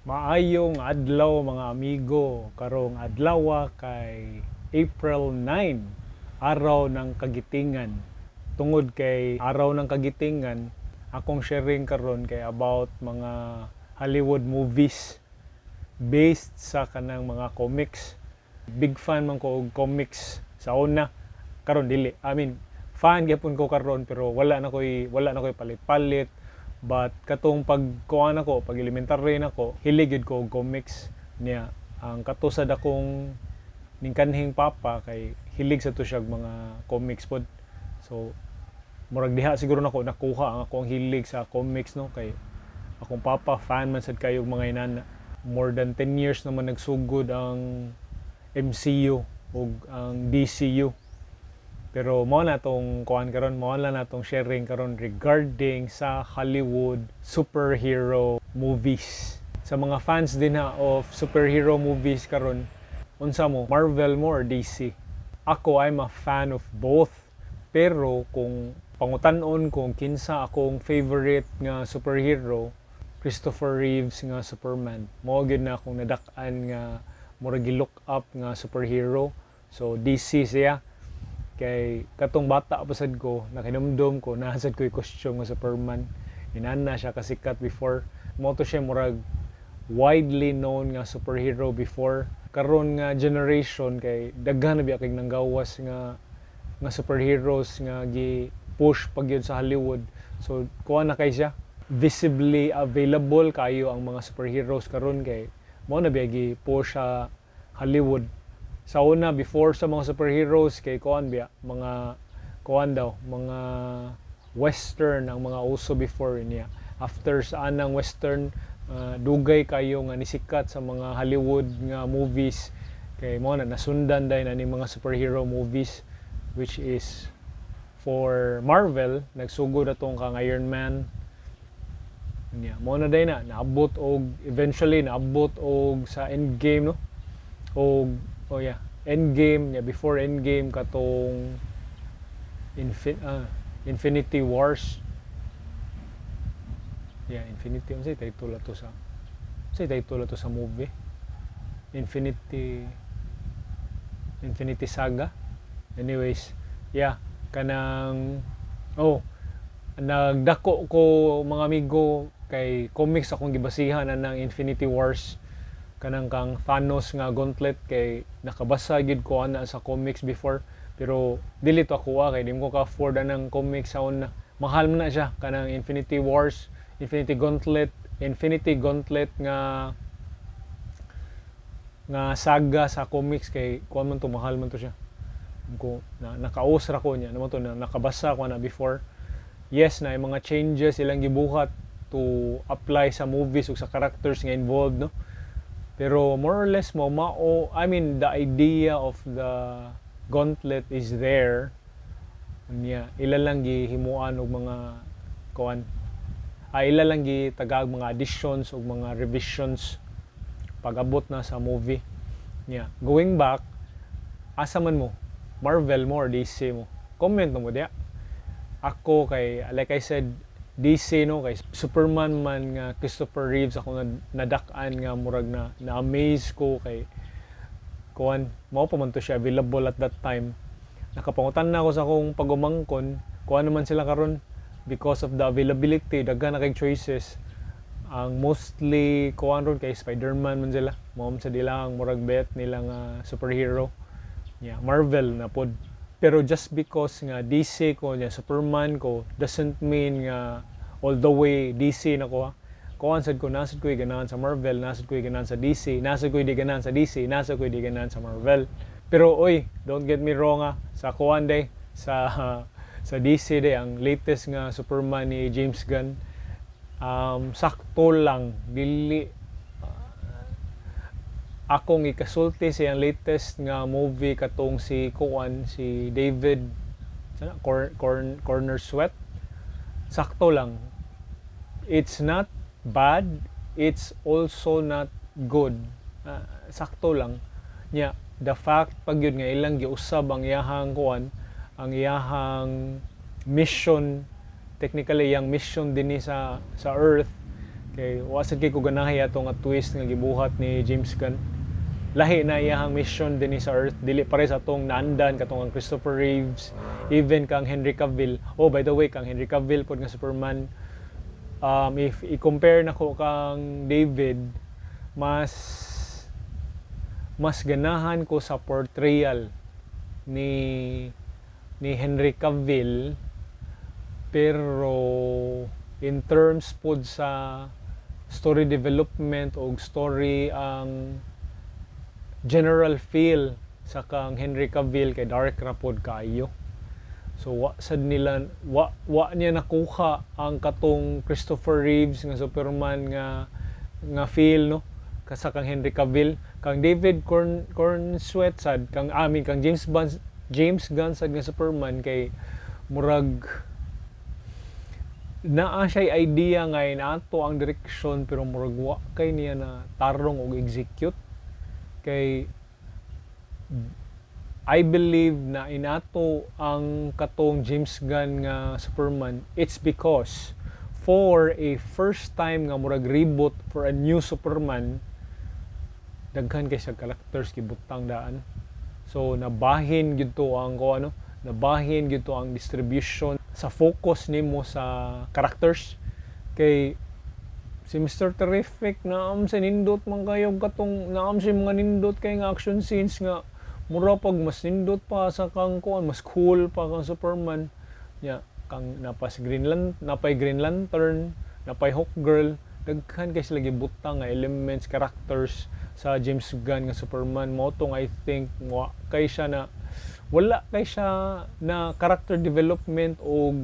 Maayong adlaw mga amigo, karong adlaw kay April 9, araw ng kagitingan. Tungod kay araw ng kagitingan, akong sharing karon kay about mga Hollywood movies based sa kanang mga comics. Big fan man ko og comics sa una. Karon dili. Fan gyapon ko karon pero wala na ko'y palit-palit. But katong pag elementary nako, hilig yun ko og comics niya. Ang katusad akong ningkanhing papa kay hilig sa to siya mga comics pod. So murag diha siguro nako nakuha ang akong hilig sa comics no, kay akong papa fan man sad kayo mga inana. More than 10 years naman nagsugod ang MCU ug ang DCU. Pero mao na tong sharing karon regarding sa Hollywood superhero movies. Sa mga fans din of superhero movies karon, unsa mo, Marvel mo or DC? Ako, I'm a fan of both. Pero kung pangutan-on kung kinsa akong favorite nga superhero, Christopher Reeves nga Superman. Mao gyud na akong nadak-an nga murag gi-look up nga superhero. So DC siya. Kay katong bata pasad ko, nakinumdum ko, nasad ko yung costume nga Superman. Inana siya kasikat before. Mo to siya murag widely known nga superhero before. Karon nga generation kay daghan na biya kay nanggawas nga superheroes nga gi-push pag yun sa Hollywood. So kuha na kay siya. Visibly available kayo ang mga superheroes karon kay mo na biya gi-push sa Hollywood. Sa una, before sa mga superheroes, kay mga western ang mga uso before niya. After sa anang western, dugay kayo nga nisikat sa mga Hollywood nga movies. Kay mo na nasundan dahil na ni mga superhero movies, which is for Marvel, nagsugod atong kang Iron Man. Mo na dahil eventually naabot og sa Endgame, no? Endgame niya, before Endgame katong Infinity Wars. Infinity, unsay title to sa movie? Infinity Saga. Anyways, kanang nagdako ko mga amigo kay comics akong gibasihan ng Infinity Wars. Kanang kang Thanos nga gauntlet kay nakabasa gid ko ana sa comics before, pero dili to ako kay di mo ka afford anang comics sa una. Mahal man na siya kanang Infinity Wars, Infinity Gauntlet nga saga sa comics kay kuan man to, mahal man to siya. Ko nakausra ko niya naman to, na nakabasa ko na before. Yes, na yung mga changes ilang gibuhat to apply sa movies ug sa characters nga involved, no. Pero more or less the idea of the gauntlet is there. Ila lang gihimuan og mga ila lang gitagag mga additions ug mga revisions pag-abot na sa movie. Going back, asa man mo? Marvel mo or DC mo? Comment mo diya. Ako kay, like I said, DC, no, kay Superman man nga Christopher Reeves ako nadak-an nga murag na-amaze ko kay mao pa man to siya available at that time. Nakapangutan na ako sa akong pagumangkon kuan naman sila karon because of the availability, daghan na kay choices. Ang mostly kuan ron kay Spider-Man man sila, mao sa dilang murag bet nila nga superhero. Marvel na pod. Pero just because nga DC ko, Superman ko, doesn't mean nga all the way DC na ko. Nasad ko ganahan sa Marvel, nasad ko ganahan sa DC, nasad ko di ganahan sa DC, nasad ko di ganahan sa Marvel. Pero don't get me wrong sa kuan day, sa DC day, ang latest nga Superman ni James Gunn, sakto lang, dili akong ikasulti siyang latest nga movie katong si David Corner Sweat. Sakto lang. It's not bad, it's also not good. Sakto lang. The fact pag yun nga ilang giusab ang iyahang mission, technically yung mission din sa Earth, Kay wasad kay ko ganahay ato nga twist nga gibuhat ni James Gunn. Lahi na iyahang mission din sa Earth, dili pare sa atong naandan katong ang Christopher Reeves, even kang Henry Cavill. Oh, by the way, kang Henry Cavill pod nga Superman, if i-compare nako kang David, mas ganahan ko sa portrayal ni Henry Cavill, pero in terms pod sa story development o story ang general feel sa kang Henry Cavill kay dark ra pod kaayo. So wa niya nakuha ang katong Christopher Reeves nga Superman nga feel no sa kang Henry Cavill. Kang David Cornsweet sad kang James Gunn sad nga Superman kay murag naa siya idea nga inato ang direksyon pero murag wa kay niya na tarong og execute. Kay I believe na inato ang katong James Gunn nga Superman, it's because for a first time nga murag reboot for a new Superman, daghan kay sa characters gibutang daan. So nabahin gyud to ang nabahin gyud to ang distribution sa focus nimo sa characters. Kay si Mr. Terrific naam sa nindot man kayo katong naam sa mga nindot kay nga action scenes nga mura pag mas nindot pa sa kang mas cool pa kang Superman nya kang napay Green Lantern, napay Hawkgirl, daghan kay sila gibutang nga elements, characters sa James Gunn nga Superman. Mo tong I think wala kay siya na character development o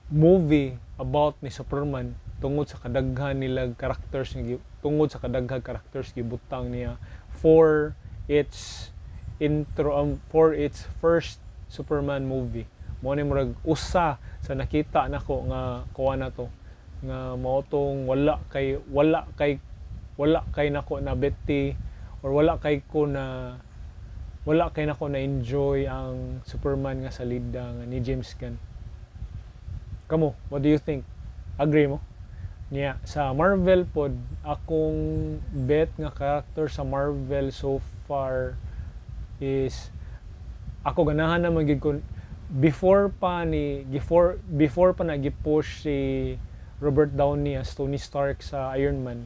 movie about ni Superman tungod sa kadaghan characters gibutang niya for its first Superman movie. Mo ni murag usa sa nakita nako nga kuha na to nga mao tong wala kay nako na beti or wala kay nako na enjoy ang Superman nga salida nga ni James Gunn. Kamo, what do you think? Agree mo? Niya, sa Marvel pod, akong bet nga character sa Marvel so far is ako ganahan na magig ko before pa nagi-push si Robert Downey as Tony Stark sa Iron Man.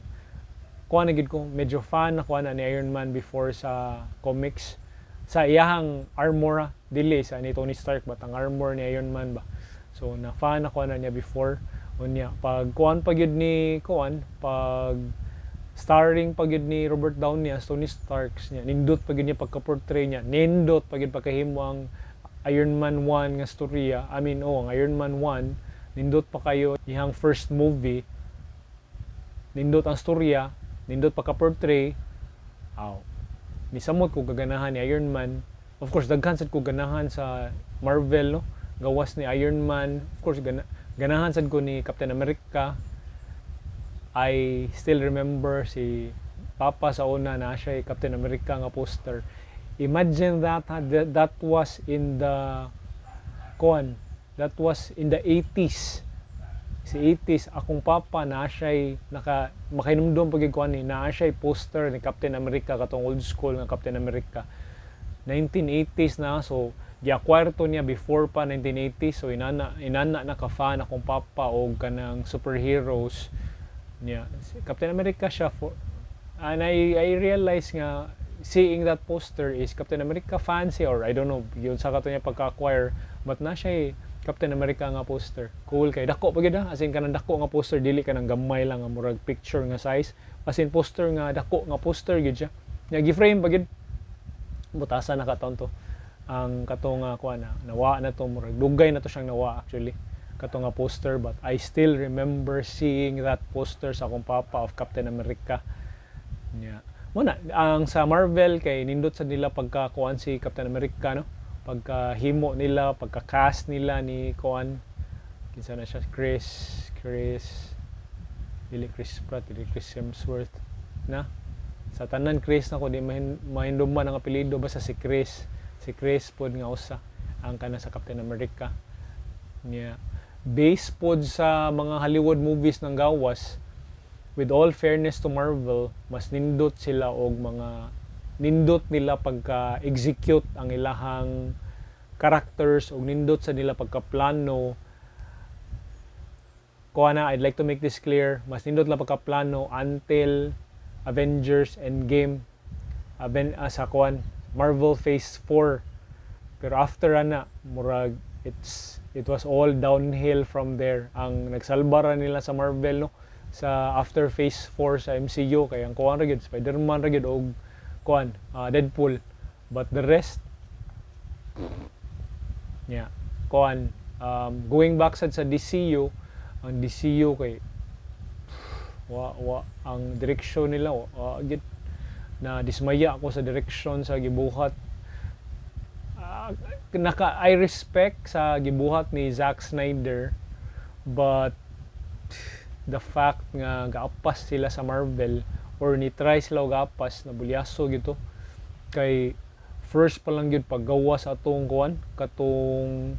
Kuha na gid ko medyo fan ako na ni Iron Man before sa comics. Sa iyahang armor dili sa ni Tony Stark but ang armor ni Iron Man ba. So na fan ako na niya before unya pag starring pag yun ni Robert Downey as Tony Stark niya nindot pag yun niya pagka-portray niya nindot pag yun pagkahimo ang Iron Man 1 nga storya. Ang Iron Man 1 nindot pa kayo ihang first movie, nindot ang storya, nindot pagka-portray. Nisamot ko gaganahan ni Iron Man. Of course daghan sad ko ganahan sa Marvel no, gawas ni Iron Man. Of course ganahan sad ko ni Captain America. I still remember si Papa sa una na siya Captain America nga poster. Imagine that was in the 80s. Si 80s akong papa na siya makainumdum pag ni na siya poster ni Captain America katong old school nga Captain America. 1980s na, so gi-acquire to niya before pa 1980s. So inana na ka-fan akong papa og kanang superheroes niya. Captain America siya and I realize nga seeing that poster is Captain America fancy or I don't know yun sa kato niya pagka-acquire, but na siya Captain America nga poster. Cool kay dako pa gid as in kanang dako nga poster, dili kanang gamay lang nga murag picture nga size, as in poster nga dako nga poster gid siya. Nya gi-frame pa gid, butasan na katon to ang kato nga nawa na to, murag dugay na to siyang nawa actually kato nga poster, but I still remember seeing that poster sa akong papa of Captain America. Yeah. Muna ang sa Marvel kay nindot sa nila pagka si Captain America no, pagkahimo nila, pagka-cast nila ni kinsa na siya, Chris Pratt, Chris Hemsworth na sa tanan Chris na ko di mahinduman ang apelyido basta si Chris pod nga usa ang kana sa Captain America niya. based pod sa mga Hollywood movies ng gawas, with all fairness to Marvel, mas nindot sila og mga nindot nila pagka-execute ang ilahang characters og nindot sa nila pagka-plano. I'd like to make this clear, mas nindot la pagka-plano until Avengers Endgame, sa Marvel Phase 4. Pero after ana, murag it was all downhill from there. Ang nagsalbara nila sa Marvel, no, sa after Phase 4 sa MCU kay ang kuan ra gyud Spider-Man ra gyud og Deadpool, but the rest going back sa DCU, ang DCU kay ang direksyon nila gid na dismaya ako sa direksyon sa gibuhat. I respect sa gibuhat ni Zack Snyder, but the fact nga gaapas sila sa Marvel or ni try sila og gaapas na bulyaso gito kay first pa lang gyud paggawa sa atong katong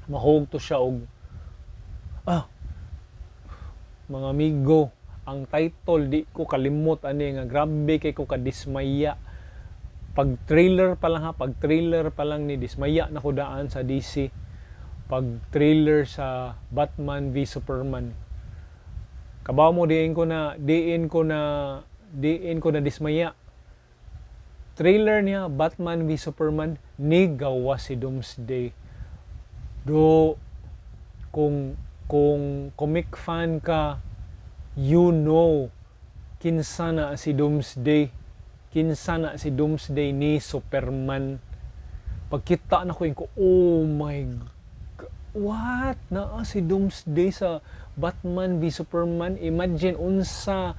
mahog to siya og mga amigo, ang title di ko kalimot ani nga grabe kay ko kadismaya. Pag trailer pa lang ni dismaya na ko daan sa DC. Pag trailer sa Batman v Superman, kabaw mo diin ko na dismaya. Trailer niya Batman v Superman ni gawa si Doomsday. Kung comic fan ka, you know kinsa na si Doomsday ni Superman. Pagkita na ko oh my God, what na si Doomsday sa Batman v Superman. Imagine unsa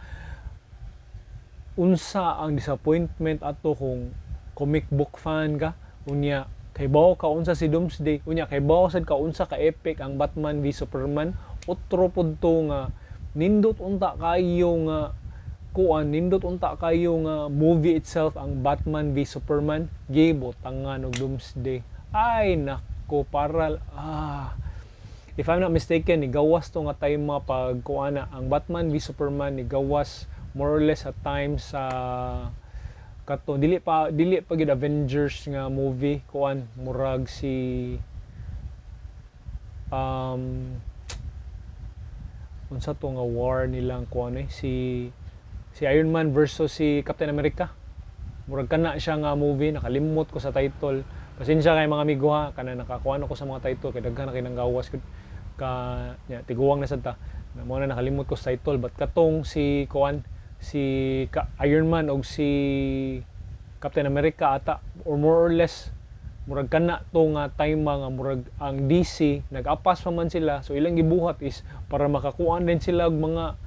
ang disappointment ato kung comic book fan ka unya. Kay bawo ka unsa si Doomsday, unya kay bawo sad ka unsa ka epic ang Batman v Superman. Otro pud to nga nindot unta kayo nga movie itself ang Batman v Superman, gibotangan og Doomsday. Ay nako, if I'm not mistaken, nigawas to nga time pagkuana ang Batman v Superman, nigawas more or less at time sa dili pa gid Avengers nga movie, murag si unsa to nga war nilang si Iron Man versus si Captain America. Murag kana siya nga movie, nakalimot ko sa title. Pasensya kay mga amigo ha, kana nakakuha ako sa mga title kay daghan na kay nang gawas tiguwang na sad ta. Mo na nakalimot ko sa title, but katong si Iron Man og si Captain America ata, or more or less murag kana to nga time nga murag ang DC nag-apas pa man sila, so ilang gibuhat is para makakuha din sila og mga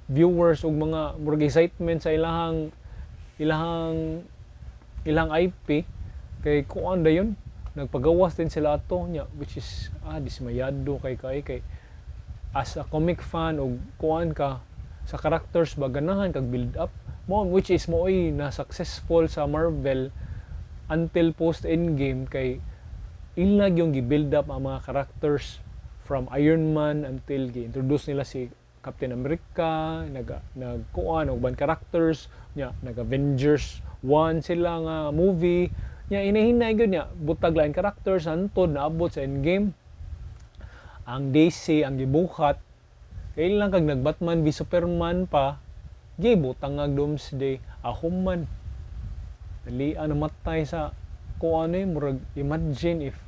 viewers og mga murag excitement sa ilang IP kay kuan dayon nagpagawas din sila ato nya, which is dismayado kay as a comic fan og kuan ka sa characters ba ganahan kag build up mo, which is mooy na successful sa Marvel until post Endgame kay ilag yung gi-build up ang mga characters from Iron Man until gi-introduce nila si Captain America, nagkuan og ban characters nya, nag-Avengers 1 sila nga movie nya, inahinay gyud nya butag lain characters hantod naabot sa Endgame. Ang DC ang gibuhat kay lang kag nag-Batman v Superman pa, gibutang ang Doomsday. Human dalian namatay sa murag imagine if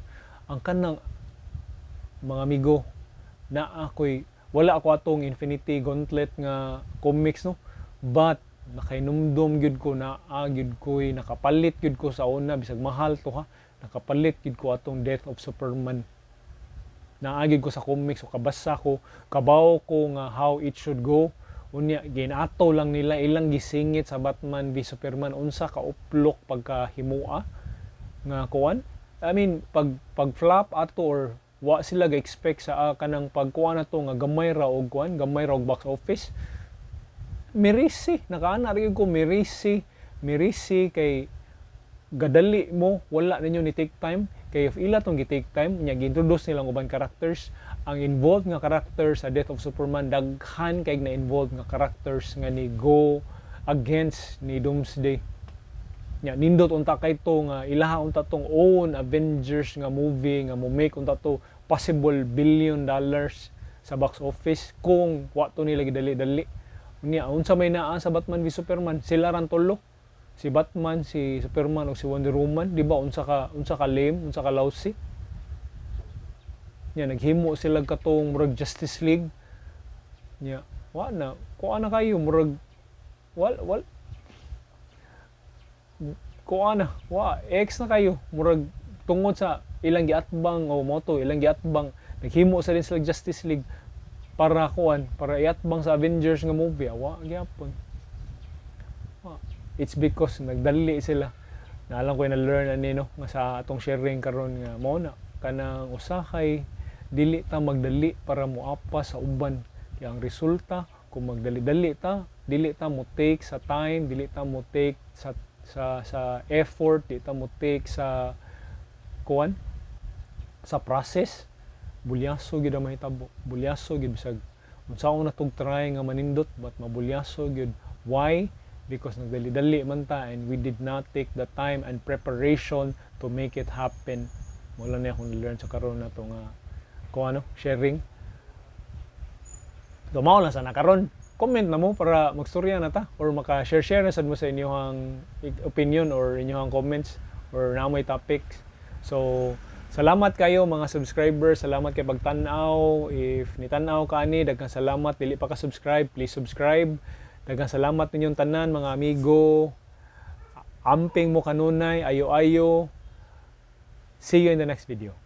ang kanang mga amigo na wala ako atong Infinity Gauntlet nga comics, no, but nakainumdum gyud ko gyud ko nakapalit gyud ko sa una, bisag mahal to ha, nakapalit gyud ko atong Death of Superman. Naagid ko sa comics, so kabasa ko, kabaw ko nga how it should go. Unya ginato lang nila ilang gisingit sa Batman v Superman unsa ka uplok pagkahimua nga kuan. I mean pag flop ato or wa sila ga-expect sa kanang pagkuan nato nga gamay ra og box office. Mirisi, nakaana rin ko mirisi kay gadali mo, wala ninyo ni take time. Kay if ila tong gi-take time, nya gi-introduce nilang uban characters, ang involved nga character sa Death of Superman daghan kay na involved nga characters nga ni go against ni Doomsday. Nya nindot unta kay to nga ilaha unta tong own Avengers nga movie nga mo make unta to possible $1 billion sa box office kung wa to nila gidali-dali. Unya unsa may naa sa Batman v Superman, sila ran tulo. Si Batman, si Superman ug si Wonder Woman, di ba unsa ka lame, unsa ka lousy. Nya naghimo sila katong murag Justice League. Nya wa na, kuha na kayo murag wal kuha na, wa X na kayo murag tungod sa ilang giatbang o moto, ilang giatbang naghimo sa din sila Justice League para iatbang sa Avengers nga movie. Wa gyapon. It's because nagdali sila. Naalam ko na learn ani no nga sa atong sharing karon nga mao na kanang usa kay dili ta magdali para moapa sa uban. Kaya ang resulta kung magdali-dali ta, dili ta mo take sa time, dili ta mo take sa effort, dili ta mo take sa kuan sa process. Bulyaso gyud ang mahitabo. Bulyaso gyud bisag unsaon na tug try nga manindot but mabulyaso gyud. Why? Because nagdali-dali man ta and we did not take the time and preparation to make it happen. Wala na akong learn sa karon na to nga sharing. So mao lang sana karon. Comment na mo para magstorya na ta or maka-share na sad mo sa inyong opinion or inyong comments or na may topics. So salamat kayo mga subscribers, salamat kay pagtan-aw. If nitan-aw ka ani, daghang salamat. Dili pa ka subscribe, please subscribe. Daghang salamat ninyong tanan mga amigo. Amping mo kanunay, ayo-ayo. See you in the next video.